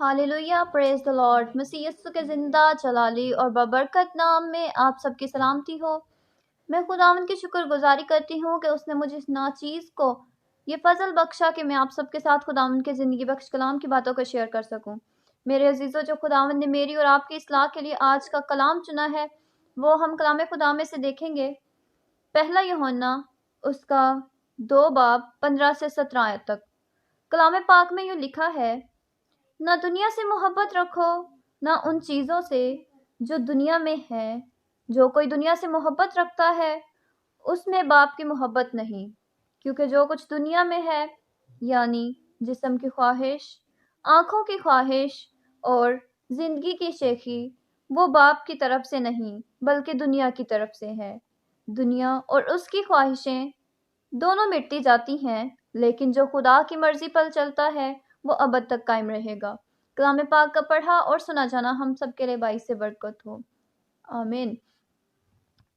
Hallelujah, praise the lord. मसीह यीशु के ज़िंदा जलाली और बबरकत नाम में आप सबकी सलामती हो। मैं खुदावंद की शुक्रगुजारी करती हूँ कि उसने मुझे इस नाचीज़ को ये फ़ज़ल बख्शा कि मैं आप सबके साथ खुदावंद के ज़िंदगी बख्श कलाम की बातों को शेयर कर सकूँ। मेरे अजीज़ों, जो खुदावंद ने मेरी और आपकी इस्लाह के लिए आज का कलाम चुना है, वो हम कलाम खुदा में से देखेंगे। पहला यूहन्ना उसका 2 बाब 15 से 17 आयत तक। कलाम पाक में यूँ लिखा है, ना दुनिया से मोहब्बत रखो, ना उन चीज़ों से जो दुनिया में है। जो कोई दुनिया से मोहब्बत रखता है, उसमें बाप की मोहब्बत नहीं, क्योंकि जो कुछ दुनिया में है, यानी जिस्म की ख्वाहिश, आँखों की ख्वाहिश और ज़िंदगी की शेखी, वो बाप की तरफ से नहीं, बल्कि दुनिया की तरफ से है। दुनिया और उसकी ख्वाहिशें दोनों मिटती जाती हैं, लेकिन जो खुदा की मर्जी पर चलता है, वो अबद तक कायम रहेगा। कलाम पाक का पढ़ा और सुना जाना हम सब के लिए बाइस से बरकत हो। आमीन।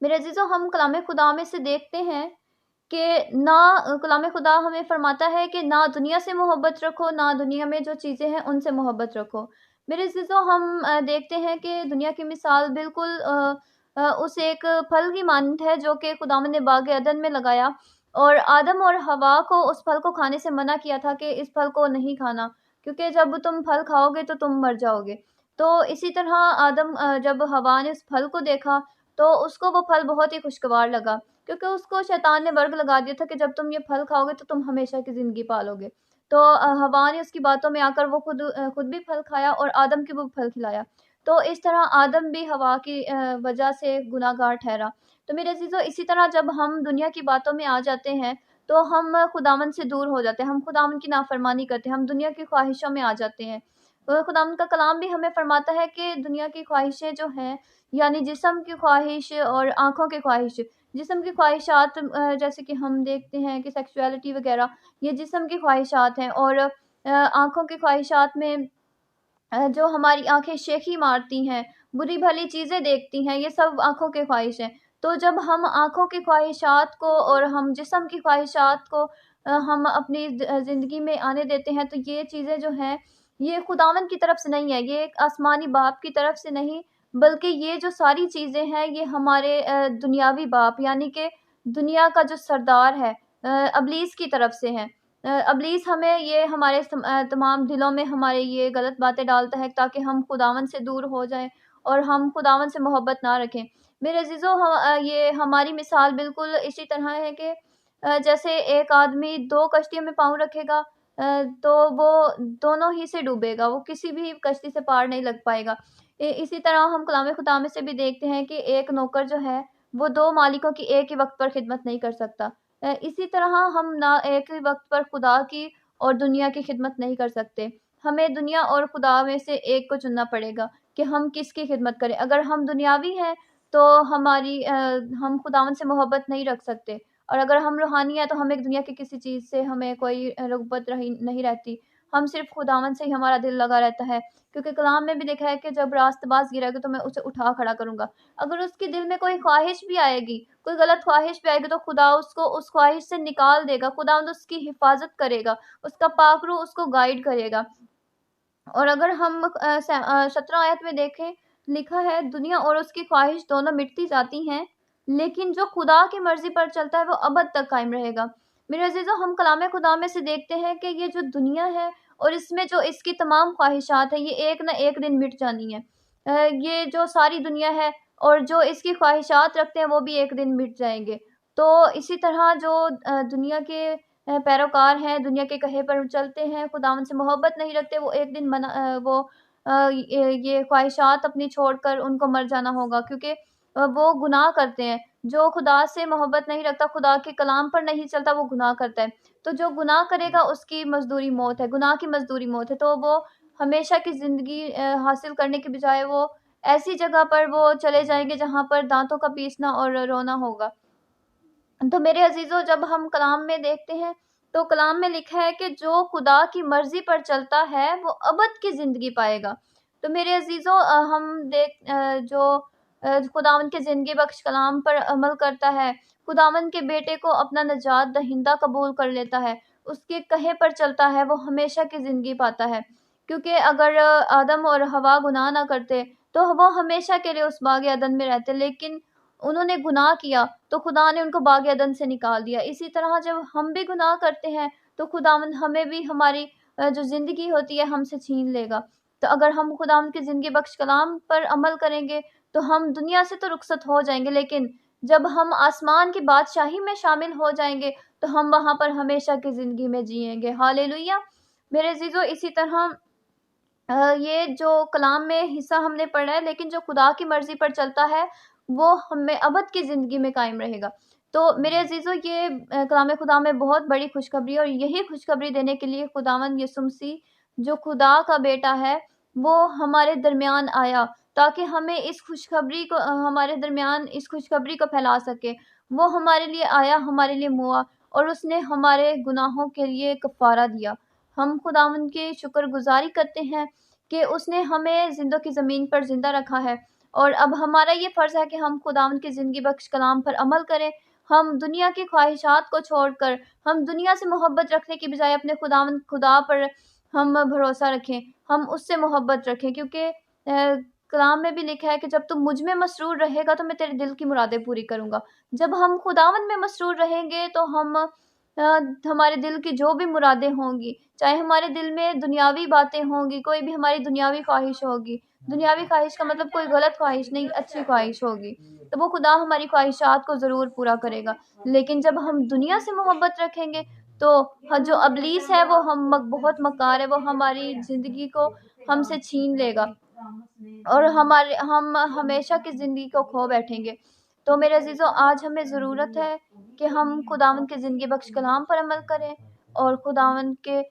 मेरे अजीजों, हम कलाम खुदा में से देखते हैं कि कलाम खुदा हमें फरमाता है कि ना दुनिया से मोहब्बत रखो, ना दुनिया में जो चीज़ें हैं उनसे मोहब्बत रखो। मेरे अजीजों, हम देखते हैं कि दुनिया की मिसाल बिल्कुल उस एक फल की मानद है जो कि खुदावंद ने बाग अदन में लगाया और आदम और हवा को उस फल को खाने से मना किया था कि इस फल को नहीं खाना, क्योंकि जब तुम फल खाओगे तो तुम मर जाओगे। तो इसी तरह जब हवा ने उस फल को देखा तो उसको वो फल बहुत ही खुशगवार लगा, क्योंकि उसको शैतान ने वर्ग लगा दिया था कि जब तुम ये फल खाओगे तो तुम हमेशा की ज़िंदगी पालोगे। तो हवा ने उसकी बातों में आकर वो खुद भी फल खाया और आदम को भी फल खिलाया। तो इस तरह आदम भी हवा की वजह से गुनाहगार ठहरा। तो मेरे अज़ीज़ों, इसी तरह जब हम दुनिया की बातों में आ जाते हैं, तो हम खुदावंद से दूर हो जाते हैं, हम खुदावंद की नाफरमानी करते हैं, हम दुनिया की ख्वाहिशों में आ जाते हैं। खुदावंद का कलाम भी हमें फरमाता है कि दुनिया की ख्वाहिशें जो हैं, यानी जिस्म की ख्वाहिश और आँखों की ख्वाहिश। जिस्म की ख्वाहिशात जैसे कि हम देखते हैं कि सेक्सुअलिटी वगैरह, ये जिस्म की ख्वाहिशात हैं और आँखों की ख्वाहिशात में जो हमारी आँखें शेखी मारती हैं, बुरी-भली चीज़ें देखती हैं, ये सब आँखों की ख्वाहिश है। तो जब हम आँखों की ख्वाहिशात को और हम जिस्म की ख्वाहिशात को हम अपनी ज़िंदगी में आने देते हैं, तो ये चीज़ें जो हैं, ये खुदावंद की तरफ से नहीं है, ये एक आसमानी बाप की तरफ से नहीं, बल्कि ये जो सारी चीज़ें हैं, ये हमारे दुनियावी बाप यानी कि दुनिया का जो सरदार है इब्लीस की तरफ से हैं। इब्लीस हमें ये हमारे तमाम दिलों में हमारे ये गलत बातें डालता है ताकि हम खुदावंद से दूर हो जाएँ और हम खुदावंद से मोहब्बत ना रखें। मेरे अज़ीज़ों, ये हमारी मिसाल बिल्कुल इसी तरह है कि जैसे एक आदमी 2 कश्तियों में पाँव रखेगा, तो वो दोनों ही से डूबेगा, वो किसी भी कश्ती से पार नहीं लग पाएगा। इसी तरह हम कलाम खुदा में से भी देखते हैं कि एक नौकर जो है, वो 2 मालिकों की एक ही वक़्त पर खिदमत नहीं कर सकता। इसी तरह हम ना एक ही वक़्त पर खुदा की और दुनिया की खिदमत नहीं कर सकते। हमें दुनिया और खुदा में से एक को चुनना पड़ेगा कि हम किसकी खिदमत करें। अगर हम दुनियावी हैं, तो हम खुदावंद से मोहब्बत नहीं रख सकते, और अगर हम रूहानी हैं, तो हमें दुनिया की किसी चीज़ से हमें कोई रग़बत रही नहीं रहती। हम सिर्फ़ खुदावंद से ही हमारा दिल लगा रहता है, क्योंकि कलाम में भी लिखा है कि जब रास्तबाज़ गिरेगा तो मैं उसे उठा खड़ा करूँगा। अगर उसके दिल में कोई ख्वाहिश भी आएगी, कोई गलत ख्वाहिश भी आएगी, तो खुदा उसको उस ख्वाहिश से निकाल देगा, खुदावंद उसकी हिफ़ाज़त करेगा, उसका पाक रूह उसको गाइड करेगा। और अगर हम 17 आयत में देखें, लिखा है, दुनिया और उसकी ख्वाहिश दोनों मिटती जाती हैं, लेकिन जो खुदा की मर्ज़ी पर चलता है वो अबद तक कायम रहेगा। मेरे अज़ीज़ों, हम कलाम खुदा में से देखते हैं कि ये जो दुनिया है और इसमें जो इसकी तमाम ख्वाहिशात हैं, ये एक न एक दिन मिट जानी है। ये जो सारी दुनिया है और जो इसकी ख्वाहिशात रखते हैं, वो भी एक दिन मिट जाएँगे। तो इसी तरह जो दुनिया के पैरोकार हैं, दुनिया के कहे पर चलते हैं, खुदावंद से मोहब्बत नहीं रखते, वो एक दिन ये ख्वाहिशात अपनी छोड़कर उनको मर जाना होगा, क्योंकि वो गुनाह करते हैं। जो खुदा से मोहब्बत नहीं रखता, खुदा के कलाम पर नहीं चलता, वो गुनाह करता है। तो जो गुनाह करेगा उसकी मज़दूरी मौत है, गुनाह की मज़दूरी मौत है। तो वो हमेशा की ज़िंदगी हासिल करने के बजाय वो ऐसी जगह पर वो चले जाएँगे जहाँ पर दाँतों का पीसना और रोना होगा। तो मेरे अज़ीज़ों, जब हम कलाम में देखते हैं, तो कलाम में लिखा है कि जो खुदा की मर्ज़ी पर चलता है, वो अबद की ज़िंदगी पाएगा। तो मेरे अज़ीज़ों, जो खुदावंद के ज़िंदगी बख्श कलाम पर अमल करता है, खुदावंद के बेटे को अपना निजात दहिंदा कबूल कर लेता है, उसके कहे पर चलता है, वो हमेशा की ज़िंदगी पाता है। کیونکہ اگر آدم اور ہوا گناہ نہ کرتے تو وہ ہمیشہ کے لیے اس باغ عدن میں رہتے، لیکن انہوں نے گناہ کیا تو خدا نے ان کو باغ عدن سے نکال دیا۔ اسی طرح جب ہم بھی گناہ کرتے ہیں تو خداوند ہمیں بھی ہماری جو زندگی ہوتی ہے ہم سے چھین لے گا۔ تو اگر ہم خداوند کی زندگی بخش کلام پر عمل کریں گے تو ہم دنیا سے تو رخصت ہو جائیں گے، لیکن جب ہم آسمان کی بادشاہی میں شامل ہو جائیں گے تو ہم وہاں پر ہمیشہ کی زندگی میں جئیں گے۔ ہالےلویا۔ میرے عزیزو، اسی طرح یہ جو کلام میں حصہ ہم نے پڑھا ہے، لیکن جو خدا کی مرضی پر چلتا ہے وہ ہمیں ابد کی زندگی میں قائم رہے گا۔ تو میرے عزیزو، یہ کلام خدا میں بہت بڑی خوشخبری ہے، اور یہی خوشخبری دینے کے لیے خداوند یسوع مسیح جو خدا کا بیٹا ہے وہ ہمارے درمیان آیا، تاکہ ہمیں اس خوشخبری کو ہمارے درمیان اس خوشخبری کو پھیلا سکے۔ وہ ہمارے لیے آیا، ہمارے لیے موا، اور اس نے ہمارے گناہوں کے لیے کفارہ دیا۔ ہم خداوند کی شکر گزاری کرتے ہیں کہ اس نے ہمیں زندوں کی زمین پر زندہ رکھا ہے، اور اب ہمارا یہ فرض ہے کہ ہم خداوند کی زندگی بخش کلام پر عمل کریں۔ ہم دنیا کی خواہشات کو چھوڑ کر ہم دنیا سے محبت رکھنے کی بجائے اپنے خداوند خدا پر ہم بھروسہ رکھیں، ہم اس سے محبت رکھیں، کیونکہ کلام میں بھی لکھا ہے کہ جب تم مجھ میں مسرور رہے گا تو میں تیرے دل کی مرادیں پوری کروں گا۔ جب ہم خداوند میں مسرور رہیں گے تو ہم ہمارے دل کی جو بھی مرادیں ہوں گی، چاہے ہمارے دل میں دنیاوی باتیں ہوں گی، کوئی بھی ہماری دنیاوی خواہش ہوگی، دنیاوی خواہش کا مطلب کوئی غلط خواہش نہیں، اچھی خواہش ہوگی، تو وہ خدا ہماری خواہشات کو ضرور پورا کرے گا۔ لیکن جب ہم دنیا سے محبت رکھیں گے تو جو ابلیس ہے وہ ہم بہت مکار ہے، وہ ہماری زندگی کو ہم سے چھین لے گا، اور ہم ہمیشہ کی زندگی کو کھو بیٹھیں گے۔ تو میرے عزیزو، آج ہمیں ضرورت ہے کہ ہم خداوند کے زندگی بخش کلام پر عمل کریں، اور خداوند کے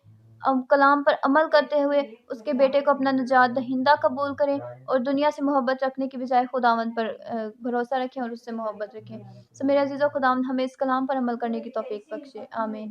کلام پر عمل کرتے ہوئے اس کے بیٹے کو اپنا نجات دہندہ قبول کریں، اور دنیا سے محبت رکھنے کی بجائے خداوند پر بھروسہ رکھیں اور اس سے محبت رکھیں۔ سو میرے عزیزو، خداوند ہمیں اس کلام پر عمل کرنے کی توفیق بخشے۔ آمین۔